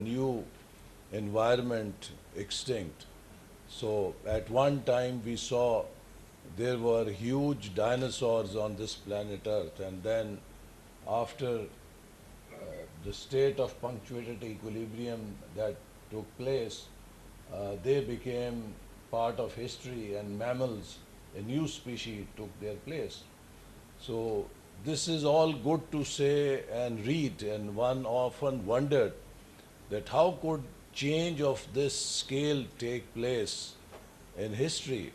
new environment extinct. So at one time we saw there were huge dinosaurs on this planet Earth, and then after the state of punctuated equilibrium that took place, they became part of history, and mammals, a new species, took their place. So this is all good to say and read, and one often wondered that how could change of this scale take place in history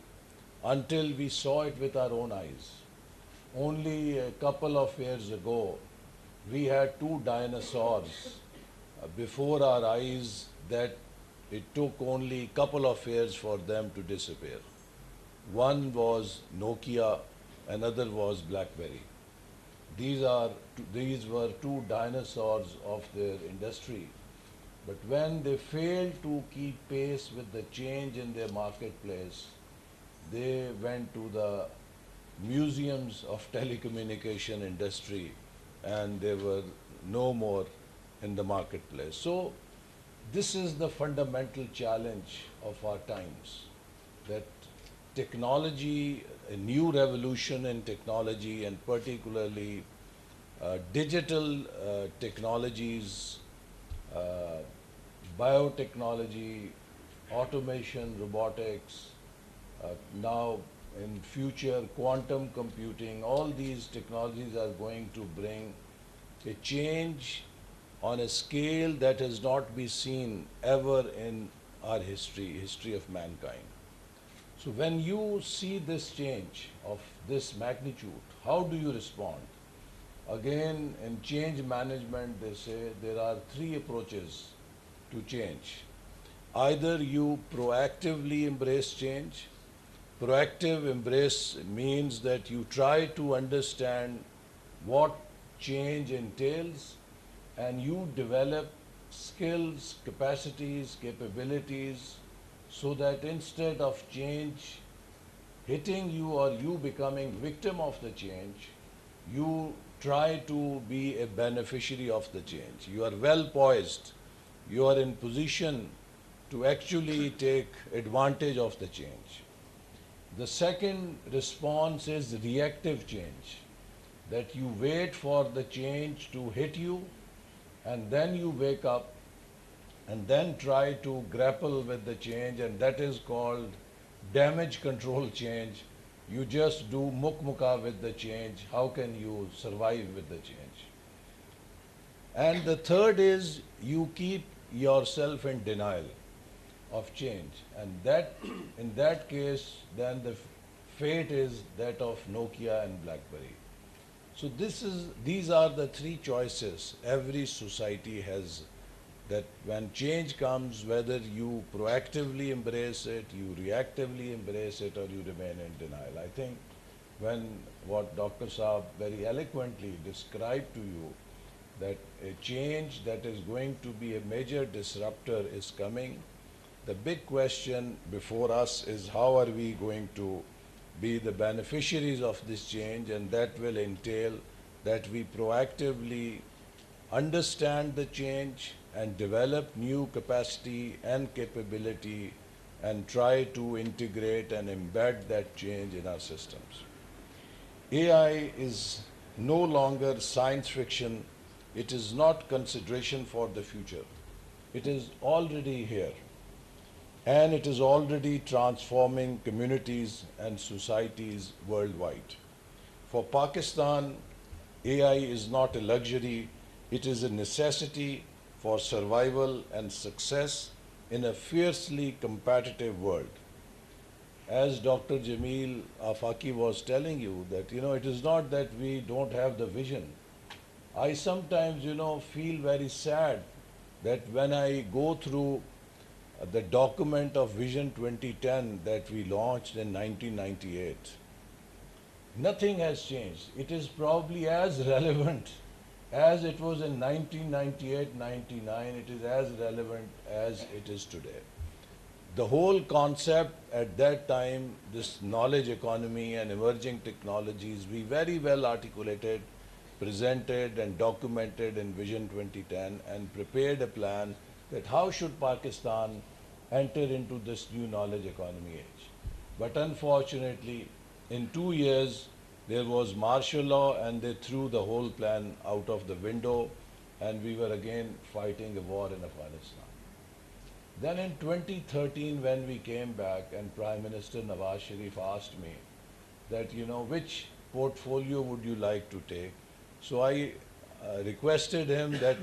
until we saw it with our own eyes. Only a couple of years ago, we had two dinosaurs before our eyes that it took only a couple of years for them to disappear. One was Nokia, another was BlackBerry. These were two dinosaurs of their industry. But when they failed to keep pace with the change in their marketplace, they went to the museums of telecommunication industry, and they were no more in the marketplace. So this is the fundamental challenge of our times, that technology, a new revolution in technology, and particularly digital technologies, uh, biotechnology, automation, robotics, now in future quantum computing, all these technologies are going to bring a change on a scale that has not been seen ever in our history of mankind. So when you see this change of this magnitude, how do you respond? Again, in change management, they say there are three approaches to change. Either you proactively embrace change. Proactive embrace means that you try to understand what change entails, and you develop skills, capacities, capabilities, so that instead of change hitting you or you becoming victim of the change, you try to be a beneficiary of the change. You are well poised. You are in position to actually take advantage of the change. The second response is reactive change, that you wait for the change to hit you, and then you wake up and then try to grapple with the change, and that is called damage control change. You just do mukmuka with the change. How can you survive with the change? And the third is you keep yourself in denial of change. And that, in that case, then the fate is that of Nokia and BlackBerry. So these are the three choices every society has, that when change comes, whether you proactively embrace it, you reactively embrace it, or you remain in denial. I think when what Dr. Saab very eloquently described to you, that a change that is going to be a major disruptor is coming, the big question before us is how are we going to be the beneficiaries of this change, and that will entail that we proactively understand the change and develop new capacity and capability and try to integrate and embed that change in our systems. AI is no longer science fiction. It is not consideration for the future. It is already here, and it is already transforming communities and societies worldwide. For Pakistan, AI is not a luxury, it is a necessity for survival and success in a fiercely competitive world. As Dr. Jameel Afaki was telling you, that it is not that we don't have the vision. I sometimes feel very sad that when I go through the document of Vision 2010 that we launched in 1998, nothing has changed. It is probably as relevant as it was in 1998-99. It is as relevant as it is today. The whole concept at that time, this knowledge economy and emerging technologies, we very well articulated, presented and documented in Vision 2010, and prepared a plan that how should Pakistan enter into this new knowledge economy age. But unfortunately, in 2 years, there was martial law and they threw the whole plan out of the window, and we were again fighting a war in Afghanistan. Then in 2013, when we came back and Prime Minister Nawaz Sharif asked me that, which portfolio would you like to take? So I requested him that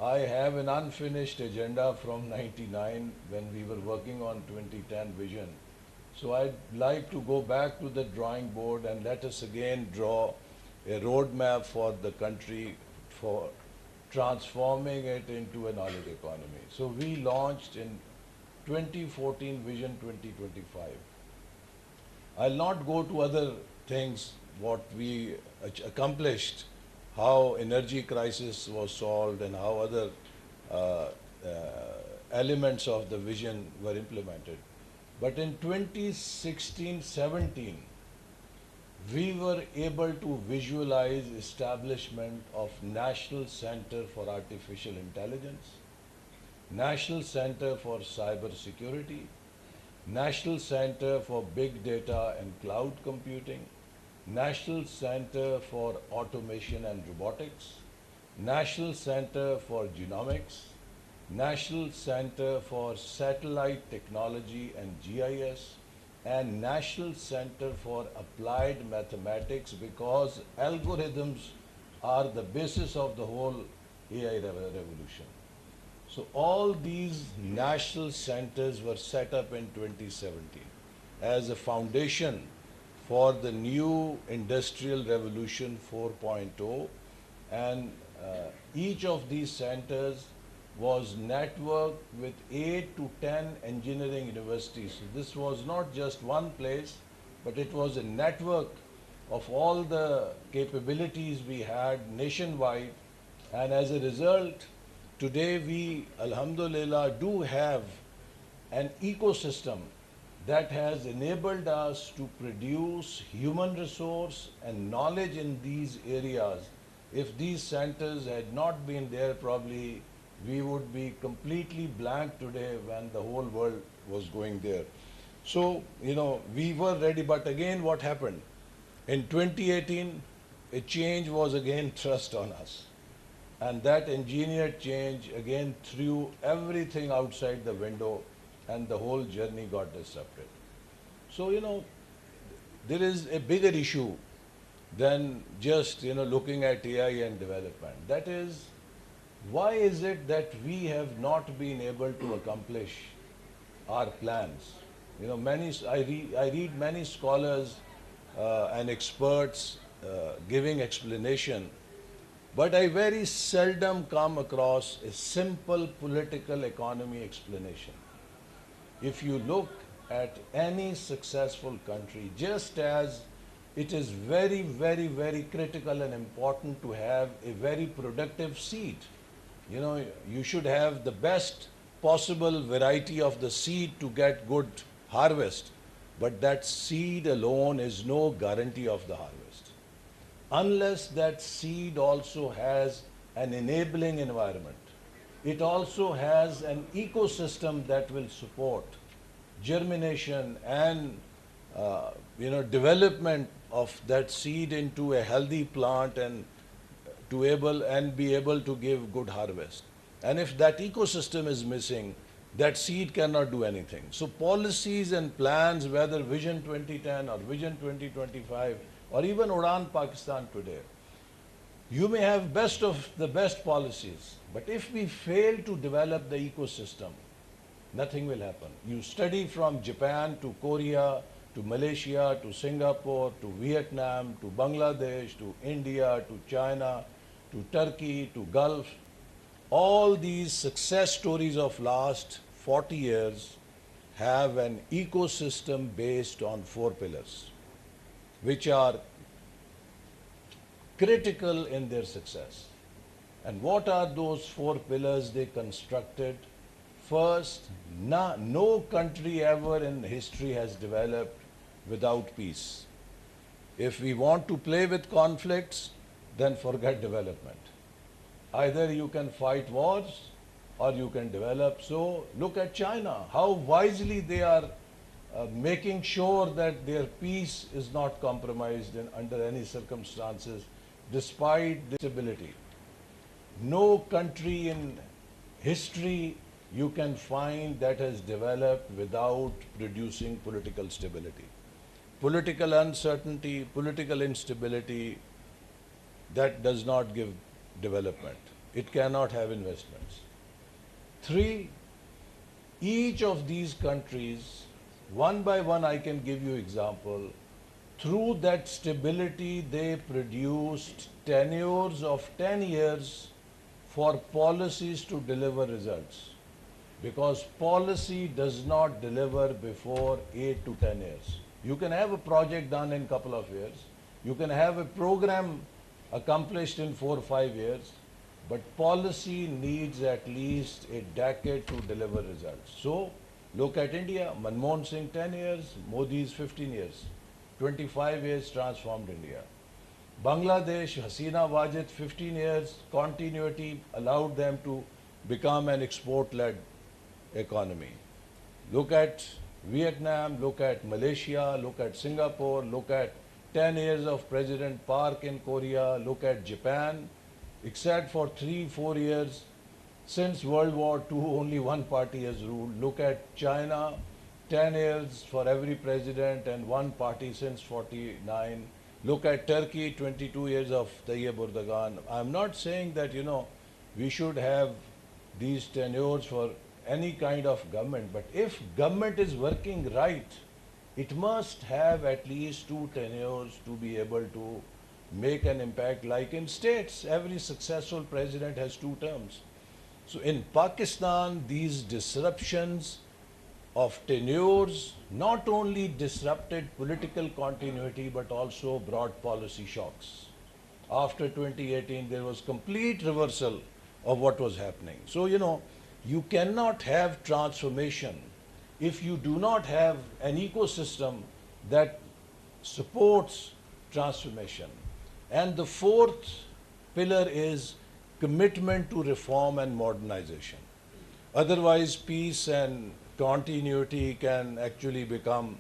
I have an unfinished agenda from 99 when we were working on 2010 vision. So I'd like to go back to the drawing board and let us again draw a roadmap for the country for transforming it into a knowledge economy. So we launched in 2014 Vision 2025. I'll not go to other things, what we accomplished, how energy crisis was solved and how other uh, elements of the vision were implemented. But in 2016-17, we were able to visualize establishment of National Center for Artificial Intelligence, National Center for Cyber Security, National Center for Big Data and Cloud Computing, National Center for Automation and Robotics, National Center for Genomics, National Center for Satellite Technology and GIS, and National Center for Applied Mathematics, because algorithms are the basis of the whole AI revolution. So all these national centers were set up in 2017 as a foundation for the new Industrial Revolution 4.0, and each of these centers was networked with 8 to 10 engineering universities. So this was not just one place, but it was a network of all the capabilities we had nationwide. And as a result, today we, alhamdulillah, do have an ecosystem that has enabled us to produce human resource and knowledge in these areas. If these centers had not been there, probably we would be completely blank today when the whole world was going there. So, we were ready, but again what happened? In 2018, a change was again thrust on us. And that engineered change again threw everything outside the window and the whole journey got disrupted. So, there is a bigger issue than just, looking at AI and development. That is, why is it that we have not been able to accomplish our plans? I read many scholars and experts giving explanation, but I very seldom come across a simple political economy explanation. If you look at any successful country, just as it is very, very, very critical and important to have a very productive seed. You should have the best possible variety of the seed to get good harvest, but that seed alone is no guarantee of the harvest. Unless that seed also has an enabling environment, it also has an ecosystem that will support germination and development of that seed into a healthy plant and be able to give good harvest. And if that ecosystem is missing, that seed cannot do anything. So policies and plans, whether Vision 2010 or Vision 2025 or even Udan Pakistan today, you may have best of the best policies, but if we fail to develop the ecosystem, nothing will happen. You study from Japan to Korea to Malaysia to Singapore to Vietnam to Bangladesh to India to China to Turkey to Gulf, all these success stories of last 40 years have an ecosystem based on 4 pillars, which are critical in their success. And what are those 4 pillars they constructed? First, no country ever in history has developed without peace. If we want to play with conflicts, then forget development. Either you can fight wars or you can develop. So look at China, how wisely they are making sure that their peace is not compromised under any circumstances, despite the stability. No country in history you can find that has developed without producing political stability. Political uncertainty, political instability, that does not give development. It cannot have investments. Three, each of these countries, one by one I can give you example, through that stability they produced tenures of 10 years for policies to deliver results. Because policy does not deliver before 8 to 10 years. You can have a project done in a couple of years. You can have a program accomplished in 4 or 5 years. But policy needs at least a decade to deliver results. So look at India, Manmohan Singh 10 years, Modi's 15 years. 25 years transformed India. Bangladesh, Hasina Wajid, 15 years, continuity allowed them to become an export-led economy. Look at Vietnam, look at Malaysia, look at Singapore, look at 10 years of President Park in Korea, look at Japan. Except for 3-4 years since World War II, only one party has ruled. Look at China, 10 years for every president and one party since 49. Look at Turkey, 22 years of Tayyip Erdogan. I'm not saying that, we should have these tenures for any kind of government, but if government is working right, it must have at least 2 tenures to be able to make an impact. Like in states, every successful president has 2 terms. So in Pakistan, these disruptions of tenures not only disrupted political continuity but also brought policy shocks. After 2018, there was complete reversal of what was happening. So, you cannot have transformation if you do not have an ecosystem that supports transformation. And the 4th pillar is commitment to reform and modernization. Otherwise, peace and continuity can actually become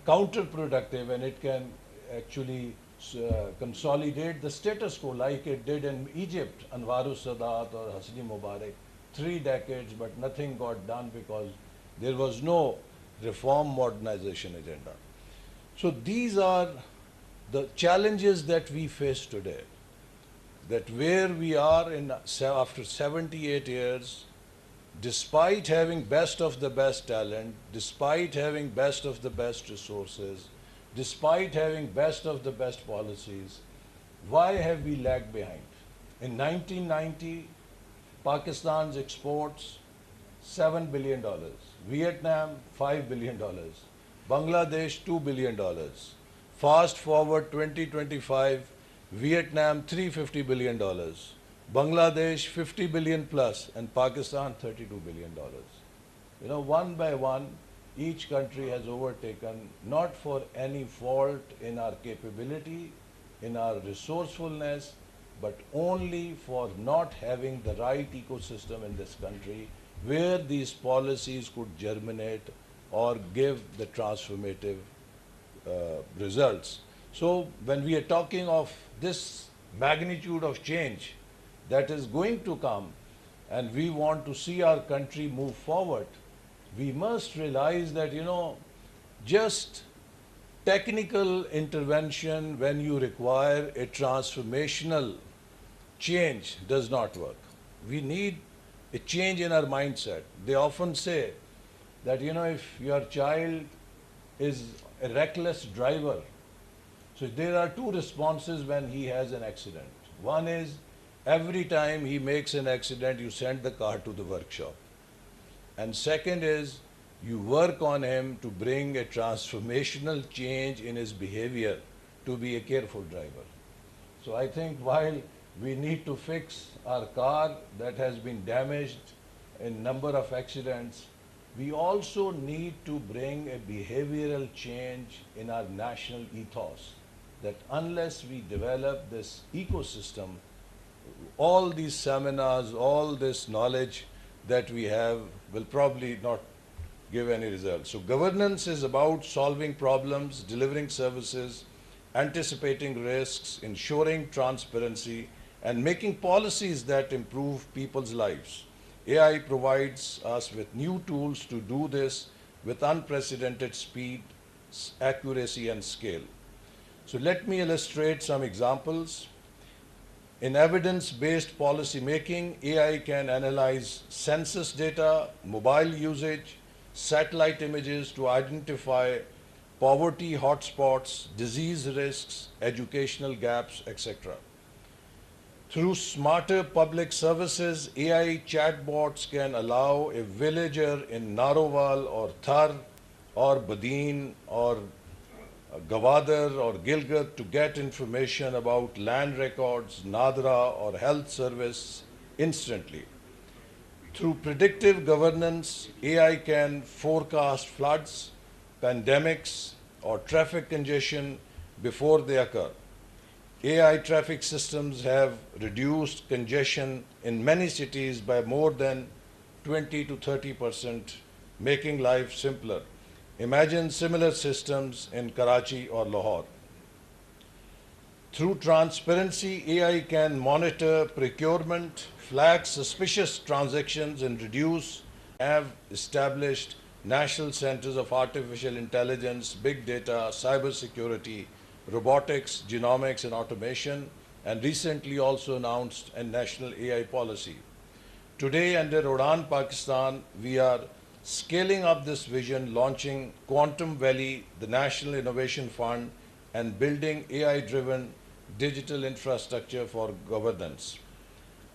counterproductive, and it can actually consolidate the status quo like it did in Egypt, Anwarul Sadat or Hosni Mubarak, 3 decades, but nothing got done because there was no reform modernization agenda. So these are the challenges that we face today, that where we are after 78 years, despite having best of the best talent, despite having best of the best resources, despite having best of the best policies, why have we lagged behind? In 1990, Pakistan's exports $7 billion, Vietnam $5 billion, Bangladesh $2 billion. Fast forward 2025, Vietnam $350 billion, Bangladesh 50 billion plus, and Pakistan $32 billion. One by one, each country has overtaken, not for any fault in our capability, in our resourcefulness, but only for not having the right ecosystem in this country where these policies could germinate or give the transformative results. So when we are talking of this magnitude of change that is going to come, and we want to see our country move forward, we must realize that, just technical intervention when you require a transformational change does not work. We need a change in our mindset. They often say that, if your child is a reckless driver, so there are 2 responses when he has an accident. One is, every time he makes an accident, you send the car to the workshop. And second is, you work on him to bring a transformational change in his behavior to be a careful driver. So I think while we need to fix our car that has been damaged in number of accidents, we also need to bring a behavioral change in our national ethos, that unless we develop this ecosystem, all these seminars, all this knowledge that we have will probably not give any results. So governance is about solving problems, delivering services, anticipating risks, ensuring transparency, and making policies that improve people's lives. AI provides us with new tools to do this with unprecedented speed, accuracy, and scale. So let me illustrate some examples. In evidence-based policy making, AI can analyze census data, mobile usage, satellite images to identify poverty hotspots, disease risks, educational gaps, etc. Through smarter public services, AI chatbots can allow a villager in Narowal or Thar or Badin or Gavadar or Gilgit to get information about land records, Nadra or health service instantly. Through predictive governance, AI can forecast floods, pandemics, or traffic congestion before they occur. AI traffic systems have reduced congestion in many cities by more than 20 to 30%, making life simpler. Imagine similar systems in Karachi or Lahore. Through transparency, AI can monitor procurement, flag suspicious transactions, and have established national centers of artificial intelligence, big data, cybersecurity, robotics, genomics, and automation, and recently also announced a national AI policy. Today, under Udan Pakistan, we are scaling up this vision, launching Quantum Valley, the National Innovation Fund, and building AI-driven digital infrastructure for governance.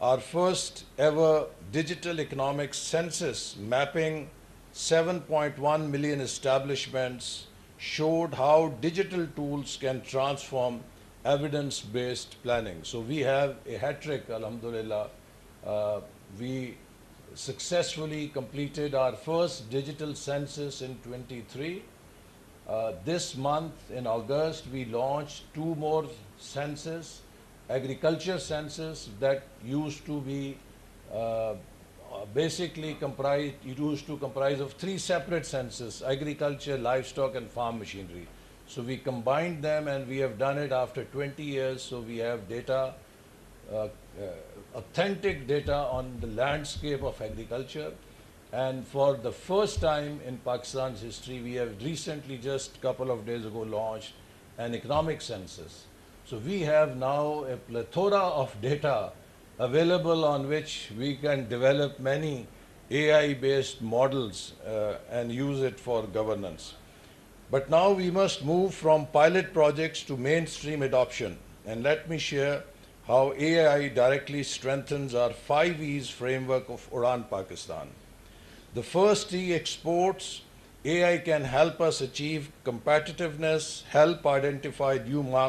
Our first ever digital economic census mapping 7.1 million establishments showed how digital tools can transform evidence-based planning. So we have a hat trick, alhamdulillah. We successfully completed our first digital census in 23. This month in August, we launched 2 more census, agriculture census that used to be basically comprise of 3 separate census: agriculture, livestock, and farm machinery. So we combined them, and we have done it after 20 years. So we have data, authentic data on the landscape of agriculture. And for the first time in Pakistan's history, we have recently, just a couple of days ago, launched an economic census. So we have now a plethora of data available on which we can develop many AI-based models and use it for governance. But now we must move from pilot projects to mainstream adoption. And let me share how AI directly strengthens our 5 E's framework of Udan Pakistan. The first E, exports. AI can help us achieve competitiveness, help identify new markets,